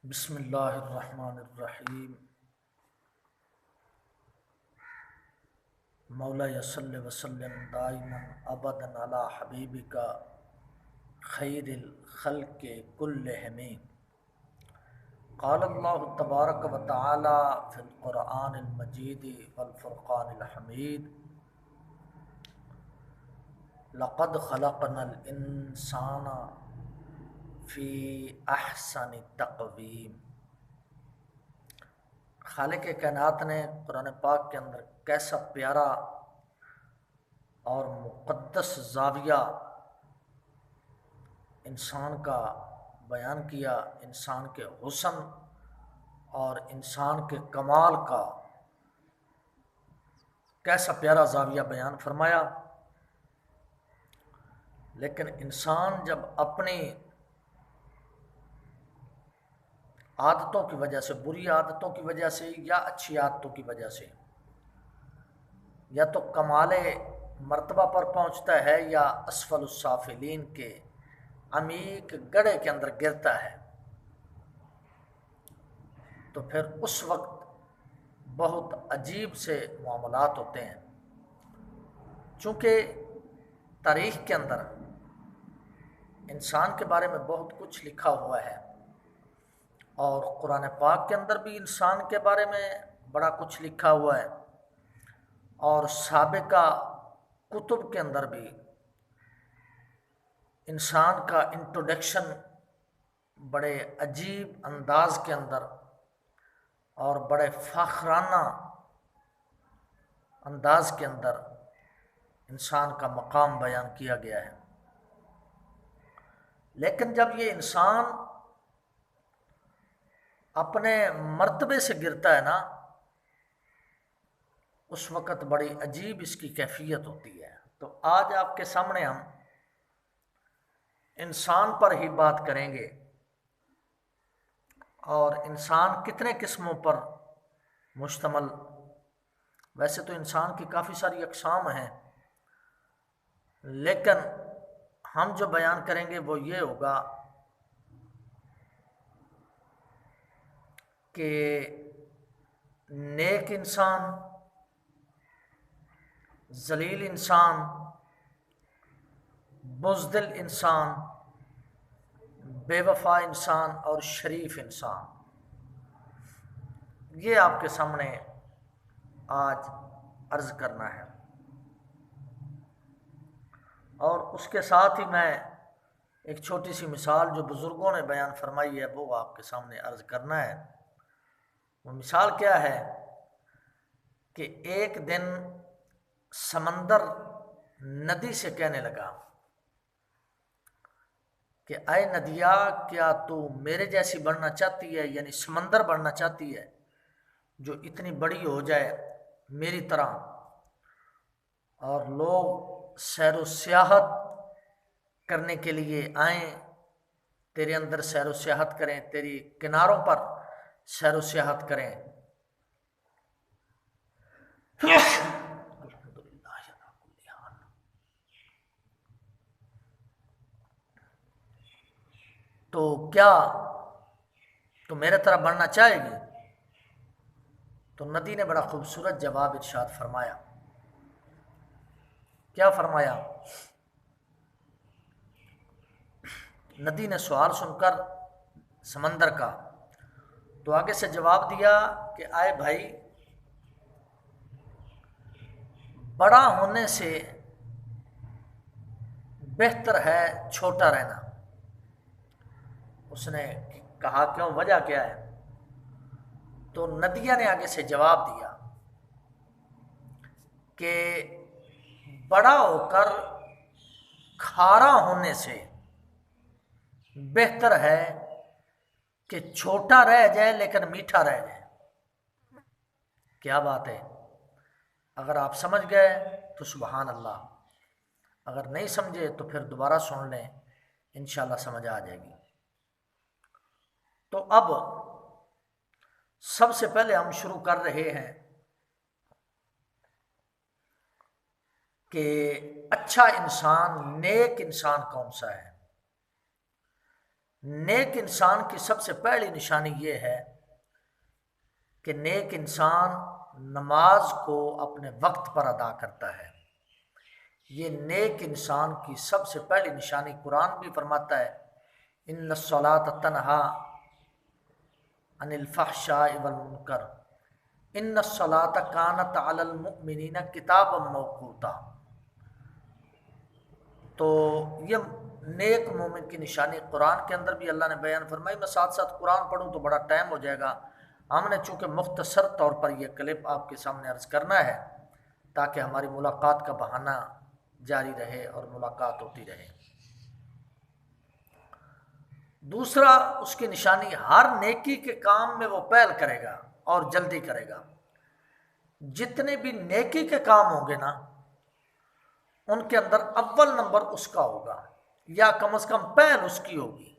بسم اللہ الرحمن الرحیم۔ مولا صلی وسلم دائما ابدا علی حبیبک خیر الخلق کلہم۔ قال اللہ تبارک و تعالی فی القرآن المجید والفرقان الحمید: لقد خلقنا الانسان فی احسن تقویم۔ خالق کائنات نے قرآن پاک کے اندر کیسا پیارا اور مقدس زاویہ انسان کا بیان کیا، انسان کے حسن اور انسان کے کمال کا کیسا پیارا زاویہ بیان فرمایا۔ لیکن انسان جب اپنی عادتوں کی وجہ سے، بری عادتوں کی وجہ سے یا اچھی عادتوں کی وجہ سے، یا تو کمال مرتبہ پر پہنچتا ہے یا اسفل السافلین کے عمیق گڑھے کے اندر گرتا ہے، تو پھر اس وقت بہت عجیب سے معاملات ہوتے ہیں۔ چونکہ تاریخ کے اندر انسان کے بارے میں بہت کچھ لکھا ہوا ہے، اور قرآن پاک کے اندر بھی انسان کے بارے میں بڑا کچھ لکھا ہوا ہے، اور سابقہ کتب کے اندر بھی انسان کا انٹروڈکشن بڑے عجیب انداز کے اندر اور بڑے فخرانہ انداز کے اندر انسان کا مقام بیان کیا گیا ہے۔ لیکن جب یہ انسان اپنے مرتبے سے گرتا ہے نا، اس وقت بڑی عجیب اس کی کیفیت ہوتی ہے۔ تو آج آپ کے سامنے ہم انسان پر ہی بات کریں گے، اور انسان کتنے قسموں پر مشتمل۔ ویسے تو انسان کی کافی ساری اقسام ہیں، لیکن ہم جو بیان کریں گے وہ یہ ہوگا کہ نیک انسان، ذلیل انسان، بزدل انسان، بے وفا انسان اور شریف انسان، یہ آپ کے سامنے آج عرض کرنا ہے۔ اور اس کے ساتھ ہی میں ایک چھوٹی سی مثال جو بزرگوں نے بیان فرمائی ہے وہ آپ کے سامنے عرض کرنا ہے۔ وہ مثال کیا ہے کہ ایک دن سمندر ندی سے کہنے لگا کہ اے ندیا، کیا تو میرے جیسی بننا چاہتی ہے، یعنی سمندر بننا چاہتی ہے جو اتنی بڑی ہو جائے میری طرح، اور لوگ سیر و سیاحت کرنے کے لیے آئیں، تیرے اندر سیر و سیاحت کریں، تیری کناروں پر سیر و سیاحت کریں۔ تو کیا تو میرے طرح بننا چاہے گی؟ تو ندی نے بڑا خوبصورت جواب ارشاد فرمایا۔ کیا فرمایا؟ ندی نے سوال سن کر سمندر کا تو آگے سے جواب دیا کہ آئے بھائی، بڑا ہونے سے بہتر ہے چھوٹا رہنا۔ اس نے کہا کیوں، وجہ کیا ہے؟ تو ندیہ نے آگے سے جواب دیا کہ بڑا ہو کر کھارا ہونے سے بہتر ہے کہ چھوٹا رہ جائے لیکن میٹھا رہ جائے۔ کیا بات ہے! اگر آپ سمجھ گئے تو سبحان اللہ، اگر نہیں سمجھے تو پھر دوبارہ سن لیں، انشاءاللہ سمجھ آ جائے گی۔ تو اب سب سے پہلے ہم شروع کر رہے ہیں کہ اچھا انسان، نیک انسان کون سا ہے؟ نیک انسان کی سب سے پہلی نشانی یہ ہے کہ نیک انسان نماز کو اپنے وقت پر ادا کرتا ہے۔ یہ نیک انسان کی سب سے پہلی نشانی قرآن بھی فرماتا ہے ان الصلاۃ تنہا عن الفحشاء والمنکر ان الصلاۃ کانت علی المؤمنین کتابا موقوتا۔ تو یہ نیک مومن کی نشانی قرآن کے اندر بھی اللہ نے بیان فرمائی۔ میں ساتھ ساتھ قرآن پڑھوں تو بڑا ٹائم ہو جائے گا، ہم نے چونکہ مختصر طور پر یہ کلپ آپ کے سامنے عرض کرنا ہے تاکہ ہماری ملاقات کا بہانہ جاری رہے اور ملاقات ہوتی رہے۔ دوسرا اس کی نشانی، ہر نیکی کے کام میں وہ پہل کرے گا اور جلدی کرے گا۔ جتنے بھی نیکی کے کام ہوں گے نا ان کے اندر اول نمبر اس کا ہوگا، یا کم از کم پہل اس کی ہوگی،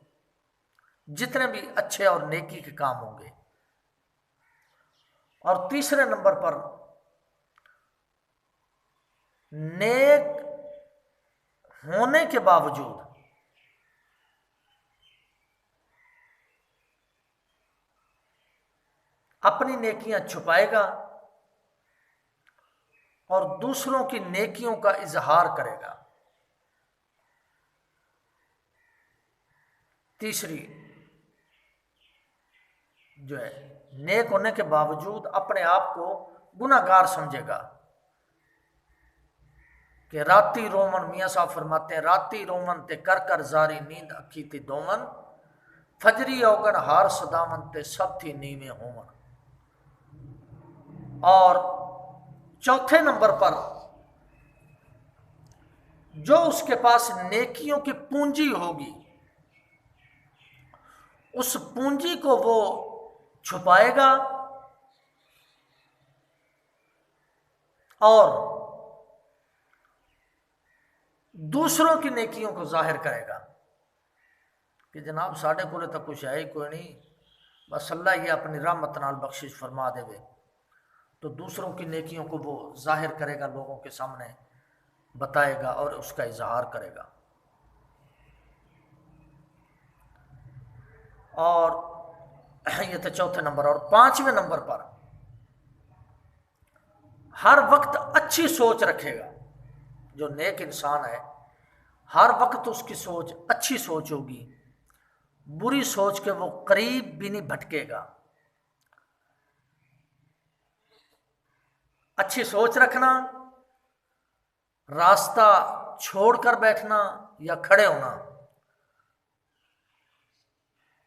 جتنے بھی اچھے اور نیکی کے کام ہوں گے۔ اور تیسرے نمبر پر نیک ہونے کے باوجود اپنی نیکیاں چھپائے گا اور دوسروں کی نیکیوں کا اظہار کرے گا۔ تیسری جو ہے نیک ہونے کے باوجود اپنے آپ کو گناہ گار سمجھے گا کہ راتی رومن، میاں صاحب فرماتے ہیں راتی رومن تے کر کر زاری نیند اکھی تی دومن فجری اوگن ہار صدامن تے سب تھی نیویں ہومن۔ اور چوتھے نمبر پر جو اس کے پاس نیکیوں کی پونجی ہوگی اس پونجی کو وہ چھپائے گا اور دوسروں کی نیکیوں کو ظاہر کرے گا کہ جناب ساڑھے کولے تک کچھ ہے ہی کوئی نہیں، بس اللہ یہ اپنی رحمت نال بخشش فرما دے وے۔ تو دوسروں کی نیکیوں کو وہ ظاہر کرے گا، لوگوں کے سامنے بتائے گا اور اس کا اظہار کرے گا۔ اور یہ تو چوتھے نمبر۔ اور پانچویں نمبر پر ہر وقت اچھی سوچ رکھے گا۔ جو نیک انسان ہے ہر وقت اس کی سوچ اچھی سوچ ہوگی، بری سوچ کے وہ قریب بھی نہیں بھٹکے گا۔ اچھی سوچ رکھنا، راستہ چھوڑ کر بیٹھنا یا کھڑے ہونا،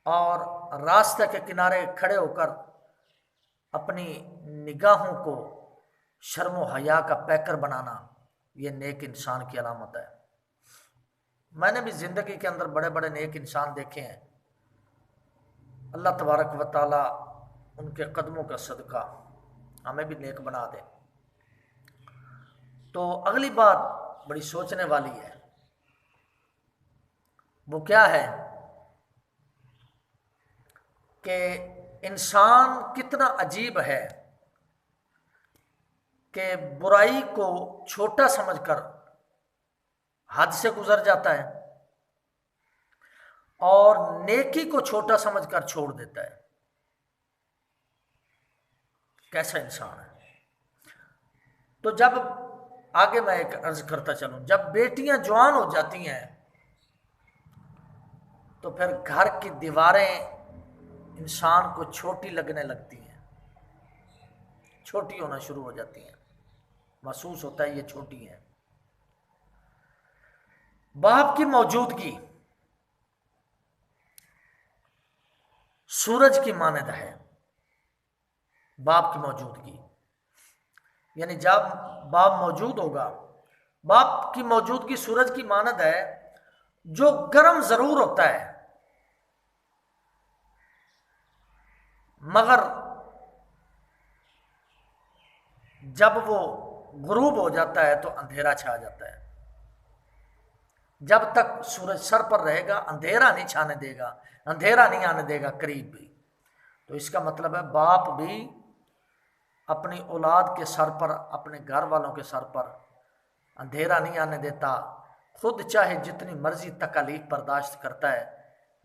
اور راستے کے کنارے کھڑے ہو کر اپنی نگاہوں کو شرم و حیا کا پیکر بنانا، یہ نیک انسان کی علامت ہے۔ میں نے بھی زندگی کے اندر بڑے بڑے نیک انسان دیکھے ہیں، اللہ تبارک و تعالی ان کے قدموں کا صدقہ ہمیں بھی نیک بنا دے۔ تو اگلی بات بڑی سوچنے والی ہے، وہ کیا ہے کہ انسان کتنا عجیب ہے کہ برائی کو چھوٹا سمجھ کر حد سے گزر جاتا ہے اور نیکی کو چھوٹا سمجھ کر چھوڑ دیتا ہے۔ کیسا انسان ہے؟ تو جب آگے میں ایک عرض کرتا چلوں، جب بیٹیاں جوان ہو جاتی ہیں تو پھر گھر کی دیواریں انسان کو چھوٹی لگنے لگتی ہیں، چھوٹی ہونا شروع ہو جاتی ہیں، محسوس ہوتا ہے یہ چھوٹی ہیں۔ باپ کی موجودگی سورج کی مانند ہے۔ باپ کی موجودگی یعنی جب باپ موجود ہوگا، باپ کی موجودگی سورج کی مانند ہے جو گرم ضرور ہوتا ہے مگر جب وہ غروب ہو جاتا ہے تو اندھیرا چھا جاتا ہے۔ جب تک سورج سر پر رہے گا اندھیرا نہیں چھانے دے گا، اندھیرا نہیں آنے دے گا قریب بھی۔ تو اس کا مطلب ہے باپ بھی اپنی اولاد کے سر پر، اپنے گھر والوں کے سر پر اندھیرا نہیں آنے دیتا، خود چاہے جتنی مرضی تکالیف برداشت کرتا ہے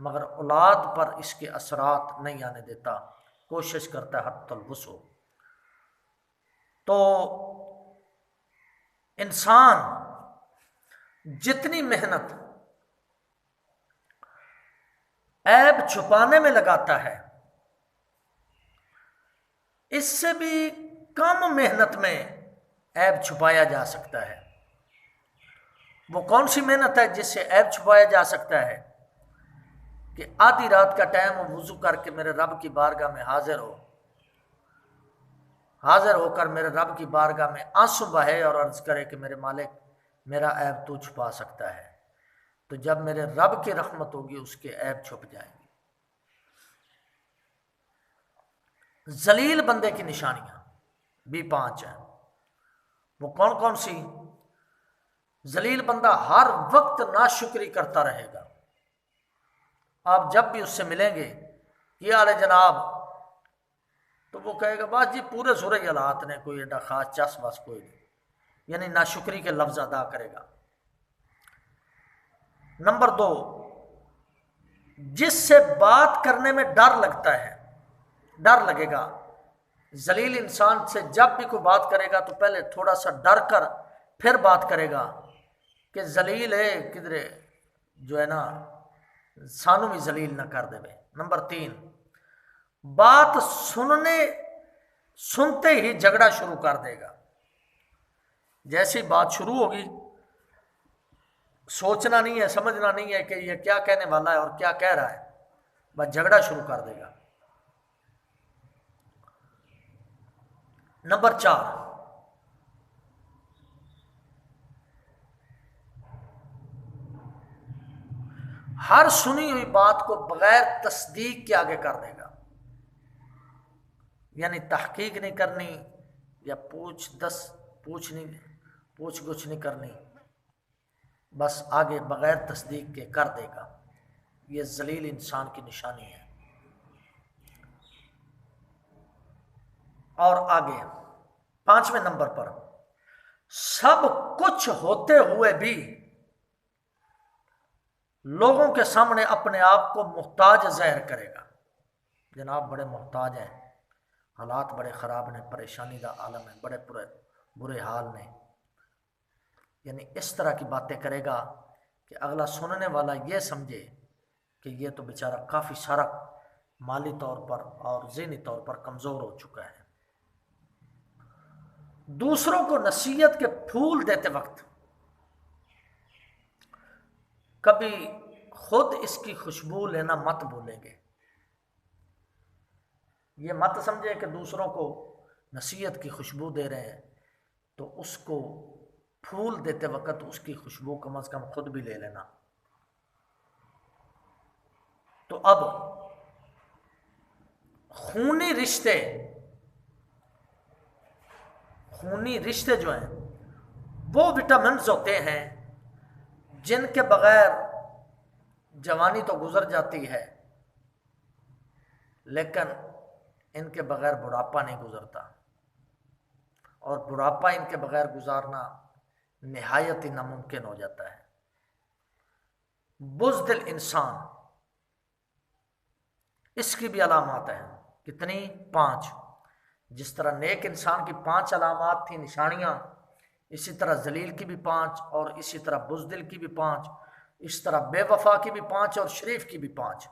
مگر اولاد پر اس کے اثرات نہیں آنے دیتا، کوشش کرتا ہے حتی الوسع۔ تو انسان جتنی محنت عیب چھپانے میں لگاتا ہے، اس سے بھی کم محنت میں عیب چھپایا جا سکتا ہے۔ وہ کون سی محنت ہے جس سے عیب چھپایا جا سکتا ہے؟ کہ آدھی رات کا ٹائم وضو کر کے میرے رب کی بارگاہ میں حاضر ہو کر میرے رب کی بارگاہ میں آنسو بہے اور عرض کرے کہ میرے مالک میرا عیب تو چھپا سکتا ہے، تو جب میرے رب کی رحمت ہوگی اس کے عیب چھپ جائیں گے۔ ذلیل بندے کی نشانیاں بھی 5 ہیں۔ وہ کون کون سی؟ ذلیل بندہ ہر وقت ناشکری کرتا رہے گا۔ آپ جب بھی اس سے ملیں گے، یہ حال ہے جناب، تو وہ کہے گا بس جی پورے سورج حالات نے، کوئی ایڈا خاص چس بس کوئی نہیں، یعنی ناشکری کے لفظ ادا کرے گا۔ نمبر 2، جس سے بات کرنے میں ڈر لگے گا۔ ذلیل انسان سے جب بھی کوئی بات کرے گا تو پہلے تھوڑا سا ڈر کر پھر بات کرے گا کہ ذلیل ہے، کدھر جو ہے نا سانو بھی ذلیل نہ کر دے۔ نمبر 3، بات سنتے ہی جھگڑا شروع کر دے گا۔ جیسی بات شروع ہوگی، سوچنا نہیں ہے، سمجھنا نہیں ہے کہ یہ کیا کہنے والا ہے اور کیا کہہ رہا ہے، بس جھگڑا شروع کر دے گا۔ نمبر 4، ہر سنی ہوئی بات کو بغیر تصدیق کے آگے کر دے گا، یعنی تحقیق نہیں کرنی یا پوچھ گچھ نہیں کرنی، بس آگے بغیر تصدیق کے کر دے گا۔ یہ ذلیل انسان کی نشانی ہے۔ اور آگے 5ویں نمبر پر، سب کچھ ہوتے ہوئے بھی لوگوں کے سامنے اپنے آپ کو محتاج ظاہر کرے گا۔ جناب بڑے محتاج ہیں، حالات بڑے خراب نے، پریشانی کا عالم ہے، بڑے برے حال نے، یعنی اس طرح کی باتیں کرے گا کہ اگلا سننے والا یہ سمجھے کہ یہ تو بیچارہ کافی سارا مالی طور پر اور ذہنی طور پر کمزور ہو چکا ہے۔ دوسروں کو نصیحت کے پھول دیتے وقت کبھی خود اس کی خوشبو لینا مت بھولیں گے۔ یہ مت سمجھے کہ دوسروں کو نصیحت کی خوشبو دے رہے ہیں تو اس کو پھول دیتے وقت اس کی خوشبو کم از کم خود بھی لے لینا۔ تو اب خونی رشتے جو ہیں وہ وٹامنز ہوتے ہیں جن کے بغیر جوانی تو گزر جاتی ہے، لیکن ان کے بغیر بڑھاپا نہیں گزرتا، اور بڑھاپا ان کے بغیر گزارنا نہایت ہی ناممکن ہو جاتا ہے۔ بزدل انسان، اس کی بھی علامات ہیں۔ کتنی؟ 5۔ جس طرح نیک انسان کی 5 علامات تھیں، نشانیاں، اسی طرح ذلیل کی بھی 5، اور اسی طرح بزدل کی بھی 5، اس طرح بے وفا کی بھی 5 اور شریف کی بھی 5۔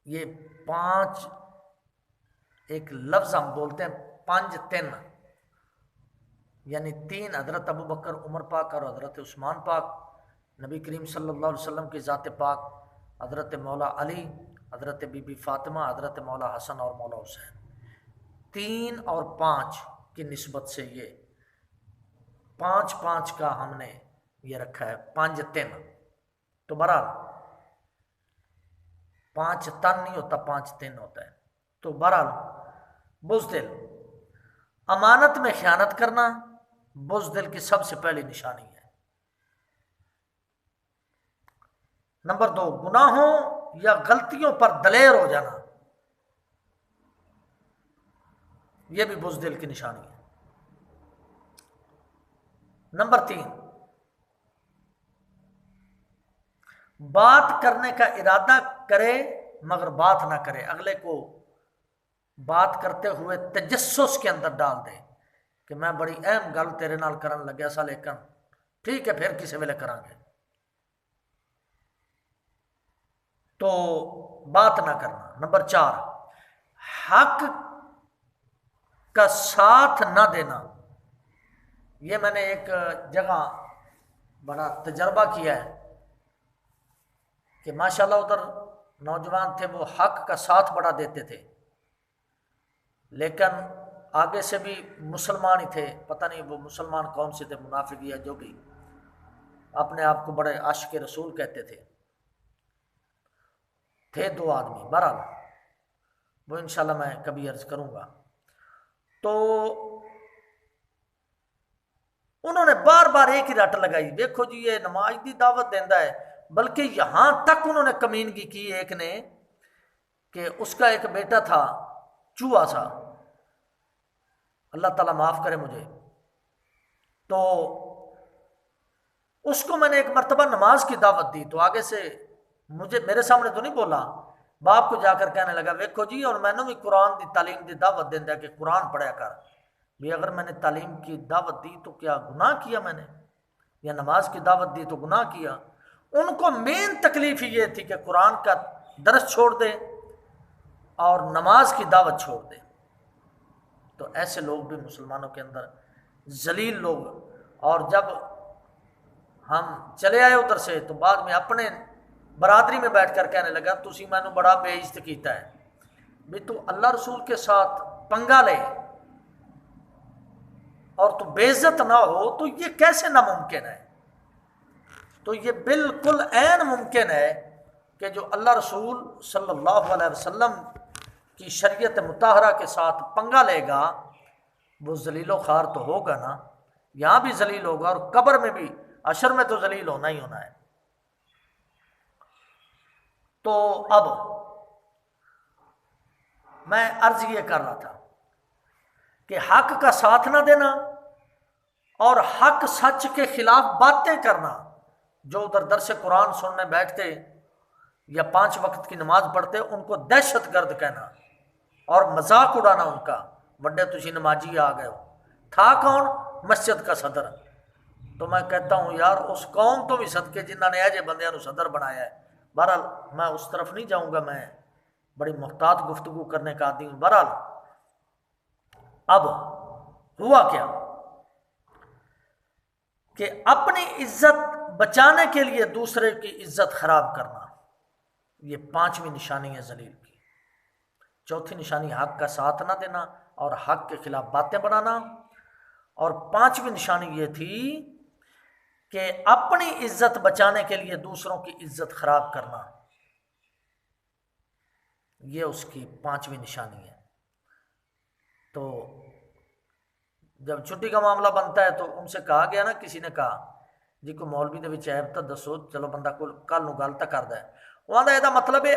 یہ 5 ایک لفظ ہم بولتے ہیں 5 3، یعنی 3 حضرت ابو بکر عمر پاک اور حضرت عثمان پاک، نبی کریم صلی اللہ علیہ وسلم کی ذات پاک، حضرت مولا علی، حضرت بی بی فاطمہ، حضرت مولا حسن اور مولا حسین۔ 3 اور 5 کی نسبت سے یہ 5 کا ہم نے یہ رکھا ہے 5 3۔ تو بہرحال 5 تن نہیں ہوتا، 5 3 ہوتا ہے۔ تو بہرحال بزدل، امانت میں خیانت کرنا بزدل کی سب سے پہلی نشانی ہے۔ نمبر 2، گناہوں یا غلطیوں پر دلیر ہو جانا، یہ بھی بزدل کی نشانی ہے۔ نمبر 3، بات کرنے کا ارادہ کرے مگر بات نہ کرے، اگلے کو بات کرتے ہوئے تجسس کے اندر ڈال دے کہ میں بڑی اہم گل تیرے نال کرن لگیا سا، لیکن ٹھیک ہے پھر کسی ویلے کریں گے، تو بات نہ کرنا۔ نمبر 4، حق کا ساتھ نہ دینا۔ یہ میں نے ایک جگہ بڑا تجربہ کیا ہے کہ ماشاءاللہ ادھر نوجوان تھے، وہ حق کا ساتھ بڑا دیتے تھے، لیکن آگے سے بھی مسلمان ہی تھے، پتہ نہیں وہ مسلمان کون سے تھے، منافق یا جو بھی، اپنے آپ کو بڑے عاشق رسول کہتے تھے 2 آدمی، بہرحال وہ انشاءاللہ میں کبھی عرض کروں گا۔ تو انہوں نے بار بار ایک ہی رٹ لگائی، دیکھو جی یہ نماز دی دعوت دیندہ ہے، بلکہ یہاں تک انہوں نے کمینگی کی ایک نے کہ اس کا ایک بیٹا تھا چوہا سا، اللہ تعالیٰ معاف کرے مجھے، تو اس کو میں نے ایک مرتبہ نماز کی دعوت دی تو آگے سے میرے سامنے تو نہیں بولا، باپ کو جا کر کہنے لگا ویکھو جی اور میں نے بھی قرآن دی تعلیم دی دعوت دیندہ کہ قرآن پڑھیا کر بھی، اگر میں نے تعلیم کی دعوت دی تو کیا گناہ کیا میں نے، یا نماز کی دعوت دی تو گناہ کیا؟ ان کو مین تکلیف ہی یہ تھی کہ قرآن کا درس چھوڑ دے اور نماز کی دعوت چھوڑ دے۔ تو ایسے لوگ بھی مسلمانوں کے اندر ذلیل لوگ، اور جب ہم چلے آئے ادھر سے تو بعد میں اپنے برادری میں بیٹھ کر کہنے لگا تسی میں نے بڑا بے عزت کیتا ہے بھی، تو اللہ رسول کے ساتھ پنگا لے اور تو بے عزت نہ ہو تو یہ کیسے ناممکن ہے؟ تو یہ بالکل عین ممکن ہے کہ جو اللہ رسول صلی اللہ علیہ وسلم کی شریعت مطہرہ کے ساتھ پنگا لے گا وہ ذلیل و خوار تو ہوگا نا، یہاں بھی ذلیل ہوگا اور قبر میں بھی، حشر میں تو ذلیل ہونا ہی ہونا ہے۔ تو اب میں عرض یہ کر رہا تھا کہ حق کا ساتھ نہ دینا اور حق سچ کے خلاف باتیں کرنا، جو ادھر درس قرآن سننے بیٹھتے یا 5 وقت کی نماز پڑھتے ان کو دہشت گرد کہنا اور مذاق اڑانا ان کا، بڑے تسی نمازی آ گئے ہو، تھا کون؟ مسجد کا صدر۔ تو میں کہتا ہوں یار اس قوم تو بھی صدقے جنہوں نے ایجے بندیاں نو صدر بنایا ہے۔ بہرحال میں اس طرف نہیں جاؤں گا، میں بڑی محتاط گفتگو کرنے کا آدمی ہوں۔ بہرحال اب ہوا کیا کہ اپنی عزت بچانے کے لیے دوسرے کی عزت خراب کرنا، یہ 5ویں نشانی ہے ذلیل کی۔ چوتھی نشانی حق کا ساتھ نہ دینا اور حق کے خلاف باتیں بنانا، اور 5ویں نشانی یہ تھی کہ اپنی عزت بچانے کے لیے دوسروں کی عزت خراب کرنا، یہ اس کی 5ویں نشانی ہے۔ تو جب چھٹی کا معاملہ بنتا ہے تو ان سے کہا گیا نا، کسی نے کہا جی کو مولوی دے وچ عیب تو دسو، چلو بندہ کل نو گل تو کردا ہے، وہ آندا یہ مطلب ہے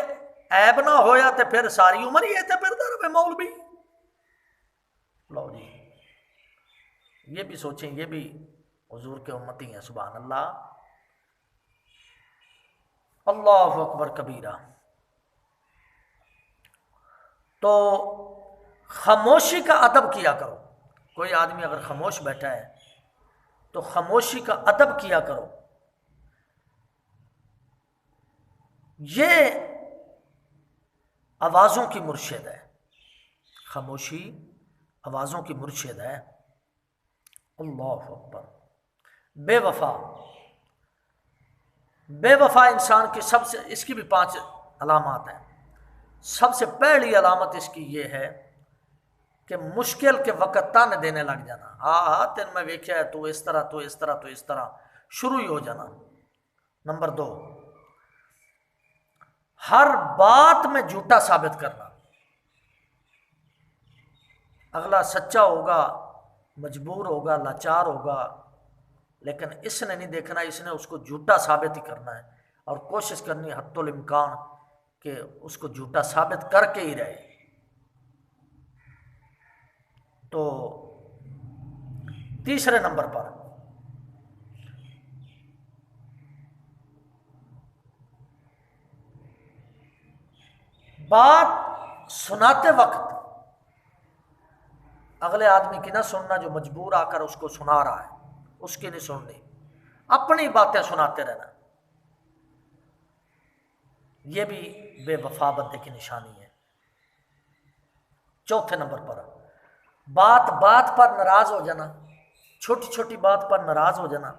عیب نہ ہویا تے پھر ساری عمر ہی تے پھردا رہے مولوی۔ لو جی یہ بھی سوچیں، یہ بھی حضور کے امتی ہیں، سبحان اللہ، اللہ اکبر کبیرہ۔ تو خاموشی کا ادب کیا کرو، کوئی آدمی اگر خاموش بیٹھا ہے تو خاموشی کا ادب کیا کرو، یہ آوازوں کی مرشد ہے، خاموشی آوازوں کی مرشد ہے۔ اللہ اکبر۔ بے وفا، بے وفا انسان کی سب سے، اس کی بھی 5 علامات ہیں۔ سب سے پہلی علامت اس کی یہ ہے کہ مشکل کے وقت تانے دینے لگ جانا، ہاں تین میں ویکھیا ہے تو اس طرح تو اس طرح تو اس طرح، شروع ہی ہو جانا۔ نمبر 2، ہر بات میں جھوٹا ثابت کرنا، اگلا سچا ہوگا، مجبور ہوگا، لاچار ہوگا، لیکن اس نے نہیں دیکھنا، اس نے اس کو جھوٹا ثابت ہی کرنا ہے، اور کوشش کرنی حتی الامکان کہ اس کو جھوٹا ثابت کر کے ہی رہے۔ تو تیسرے نمبر پر بات سناتے وقت اگلے آدمی کی نہ سننا جو مجبور آ کر اس کو سنا رہا ہے، اس کی نہیں سننی، اپنی باتیں سناتے رہنا، یہ بھی بے وفا بندے کی نشانی ہے۔ چوتھے نمبر پر بات بات پر ناراض ہو جانا، چھوٹی چھوٹی بات پر ناراض ہو جانا،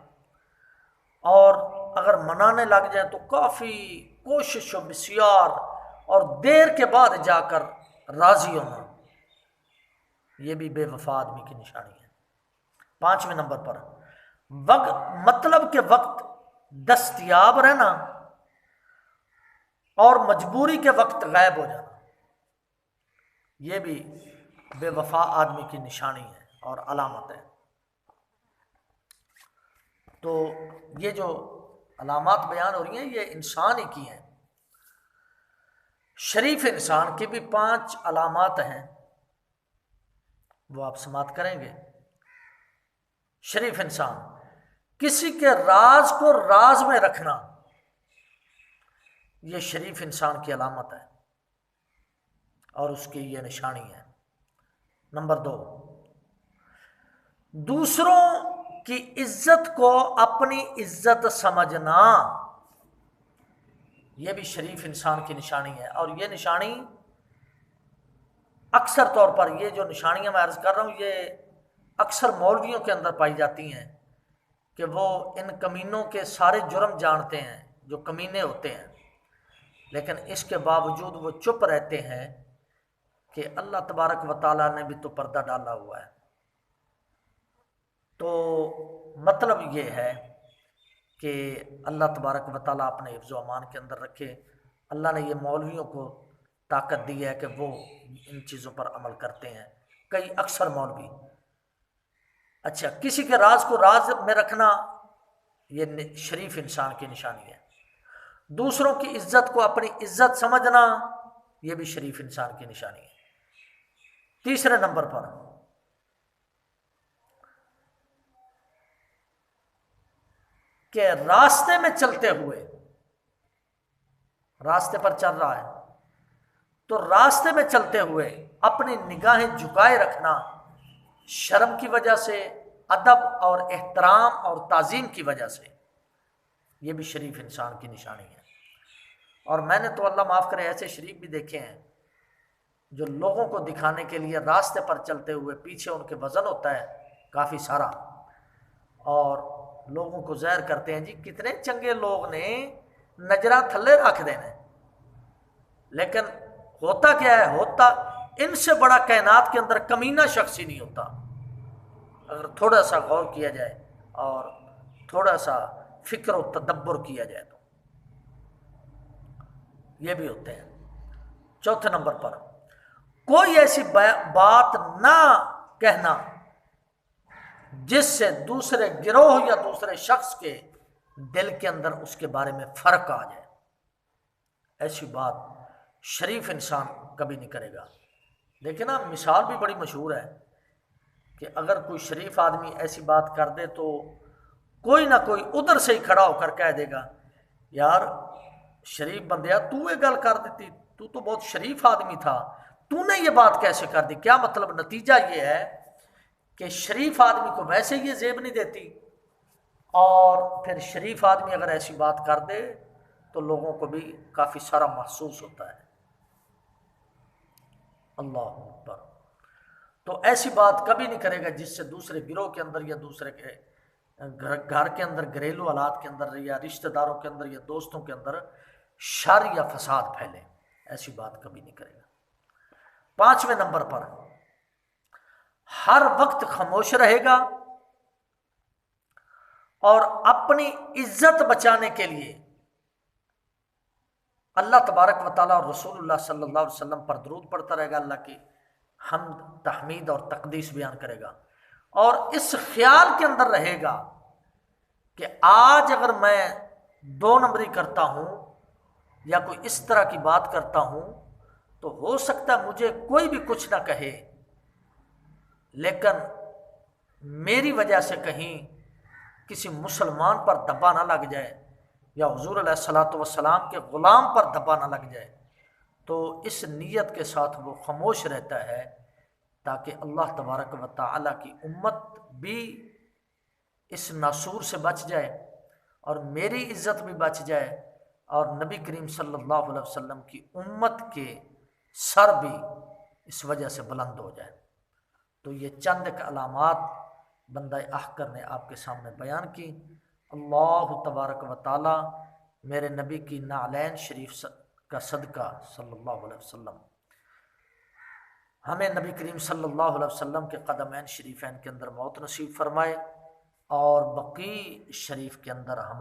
اور اگر منانے لگ جائے تو کافی کوشش و بسیار اور دیر کے بعد جا کر راضی ہونا، یہ بھی بے وفا آدمی کی نشانی ہے۔ پانچویں نمبر پر وقت مطلب کے وقت دستیاب رہنا اور مجبوری کے وقت غائب ہو جانا، یہ بھی بے وفا آدمی کی نشانی ہے اور علامت ہے۔ تو یہ جو علامات بیان ہو رہی ہیں یہ انسان ہی کی ہیں۔ شریف انسان کی بھی 5 علامات ہیں، وہ آپ سماعت کریں گے۔ شریف انسان، کسی کے راز کو راز میں رکھنا، یہ شریف انسان کی علامت ہے اور اس کی یہ نشانی ہے۔ نمبر 2، دوسروں کی عزت کو اپنی عزت سمجھنا، یہ بھی شریف انسان کی نشانی ہے۔ اور یہ نشانی اکثر طور پر، یہ جو نشانیاں میں عرض کر رہا ہوں یہ اکثر مولویوں کے اندر پائی جاتی ہیں کہ وہ ان کمینوں کے سارے جرم جانتے ہیں جو کمینے ہوتے ہیں، لیکن اس کے باوجود وہ چپ رہتے ہیں کہ اللہ تبارک و تعالیٰ نے بھی تو پردہ ڈالا ہوا ہے۔ تو مطلب یہ ہے کہ اللہ تبارک و تعالیٰ اپنے حفظ و امان کے اندر رکھے۔ اللہ نے یہ مولویوں کو طاقت دی ہے کہ وہ ان چیزوں پر عمل کرتے ہیں، کئی اکثر مولوی۔ اچھا، کسی کے راز کو راز میں رکھنا یہ شریف انسان کی نشانی ہے۔ دوسروں کی عزت کو اپنی عزت سمجھنا، یہ بھی شریف انسان کی نشانی ہے۔ تیسرے نمبر پر کہ راستے میں چلتے ہوئے، راستے پر چل رہا ہے تو راستے میں چلتے ہوئے اپنی نگاہیں جھکائے رکھنا، شرم کی وجہ سے، ادب اور احترام اور تعظیم کی وجہ سے، یہ بھی شریف انسان کی نشانی ہے۔ اور میں نے تو اللہ معاف کرے ایسے شریف بھی دیکھے ہیں جو لوگوں کو دکھانے کے لیے راستے پر چلتے ہوئے پیچھے ان کے وزن ہوتا ہے کافی سارا، اور لوگوں کو ظاہر کرتے ہیں جی کتنے چنگے لوگ نے نجرہ تھلے رکھ دینے، لیکن ہوتا کیا ہے؟ ہوتا ان سے بڑا کائنات کے اندر کمینہ شخص ہی نہیں ہوتا، اگر تھوڑا سا غور کیا جائے اور تھوڑا سا فکر و تدبر کیا جائے تو یہ بھی ہوتے ہیں۔ چوتھے نمبر پر کوئی ایسی بات نہ کہنا جس سے دوسرے گروہ یا دوسرے شخص کے دل کے اندر اس کے بارے میں فرق آ جائے، ایسی بات شریف انسان کبھی نہیں کرے گا۔ دیکھیں نا، مثال بھی بڑی مشہور ہے کہ اگر کوئی شریف آدمی ایسی بات کر دے تو کوئی نہ کوئی ادھر سے ہی کھڑا ہو کر کہہ دے گا یار شریف بندیا تو یہ گل کر دیتی، تو بہت شریف آدمی تھا، تو نے یہ بات کیسے کر دی؟ کیا مطلب؟ نتیجہ یہ ہے کہ شریف آدمی کو ویسے یہ زیب نہیں دیتی، اور پھر شریف آدمی اگر ایسی بات کر دے تو لوگوں کو بھی کافی سارا محسوس ہوتا ہے۔ اللہ اکبر۔ تو ایسی بات کبھی نہیں کرے گا جس سے دوسرے گروہ کے اندر یا دوسرے کے گھر کے اندر، گھریلو حالات کے اندر یا رشتہ داروں کے اندر یا دوستوں کے اندر شر یا فساد پھیلے، ایسی بات کبھی نہیں کرے گا۔ پانچویں نمبر پر ہر وقت خاموش رہے گا اور اپنی عزت بچانے کے لیے اللہ تبارک و تعالیٰ اور رسول اللہ صلی اللہ علیہ وسلم پر درود پڑھتا رہے گا، اللہ کی حمد، تحمید اور تقدیس بیان کرے گا، اور اس خیال کے اندر رہے گا کہ آج اگر میں 2 نمبری کرتا ہوں یا کوئی اس طرح کی بات کرتا ہوں تو ہو سکتا ہے مجھے کوئی بھی کچھ نہ کہے، لیکن میری وجہ سے کہیں کسی مسلمان پر دبا نہ لگ جائے یا حضور علیہ الصلوۃ والسلام کے غلام پر دبا نہ لگ جائے، تو اس نیت کے ساتھ وہ خاموش رہتا ہے تاکہ اللہ تبارک و تعالیٰ کی امت بھی اس ناسور سے بچ جائے اور میری عزت بھی بچ جائے اور نبی کریم صلی اللہ علیہ وسلم کی امت کے سر بھی اس وجہ سے بلند ہو جائے۔ تو یہ چند ایک علامات بندہ احقر نے آپ کے سامنے بیان کی۔ اللہ تبارک و تعالی میرے نبی کی نعلین شریف کا صدقہ صلی اللہ علیہ وسلم ہمیں نبی کریم صلی اللہ علیہ وسلم کے قدمین شریفین کے اندر موت نصیب فرمائے اور بقیع شریف کے اندر ہمارے